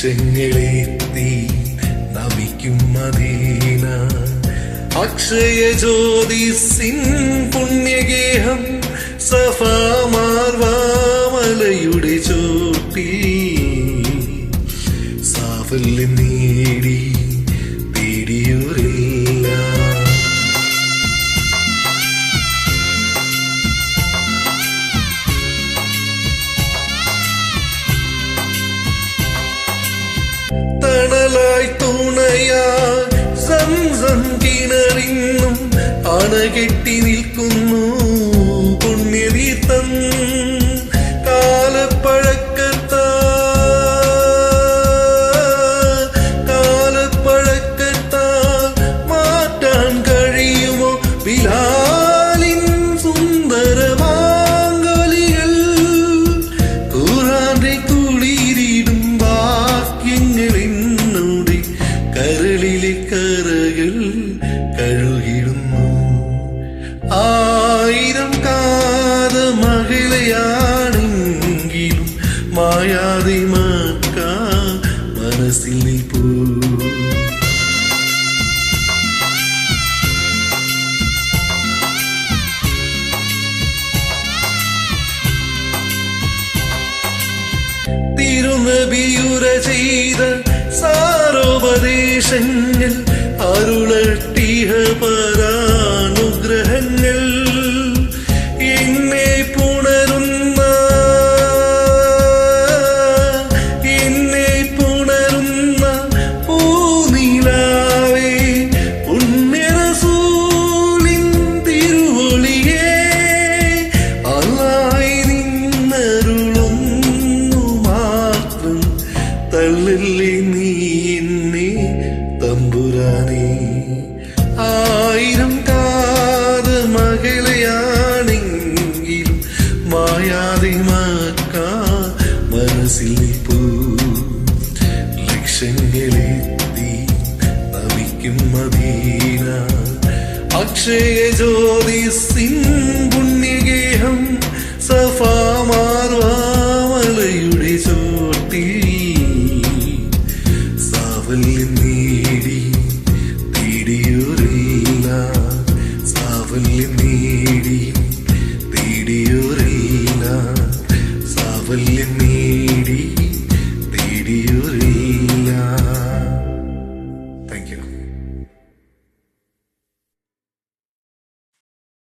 ലക്ഷ്യങ്ങളെത്തി നമിക്കും Medina Akshaya ജ്യോതിസിൻ പുണ്യഗേഹം Safa മാർവാ മലയുടെ ചോട്ടിൽ സാഫല്യം നേടി തേടിയോരില്ല. തണലായി തുണയാ സംസം കിണറിന്നും അണകെട്ടി നിൽക്കുന്നു പുണ്യതീർത്ഥം. കാലപ്പഴക്കത്താ മാറ്റാൻ കഴിയുമോ ബിലാലിൻ സുന്ദരമാംഗലികൾ? ഖുർആന്റെ കുളിരിടും വാക്യങ്ങളെന്നോടെ കരളിലെ കറകൾ കഴുകിടുന്നു. 1000 കാത മകളയാണെങ്കിലും മായാതെ മക്ക മനസ്സിൽ നിൽപ്പൂ. തിരുനബിയുര ചെയ്ത സാരോപദേശങ്ങൾ അരുളട്ടിഹ പരാനുഗ്രഹങ്ങൾ എന്നെ പുണരുന്ന പൂനിലാവേ പുണ്യറസൂലിൻ തിരുവൊളിയേ അല്ലാഹ് നിന്നരുളൊന്നു മാത്രം തള്ളില്ലേ നീ എന്നെ തമ്പുരാനേ. 1000 കാത മകളയാണെങ്കിലും മായാതെ മക്ക മനസ്സിൽ പൂ. ലക്ഷ്യങ്ങളെത്തി നമിക്കും മദീന അക്ഷയ ജ്യോതിസിൻ പുണ്യഗേഹം സഫാ മാർവാ മലയുടെ ചോട്ടിൽ സാഫല്യം നേടി തേടിയോരില്ല. സാഫല്യം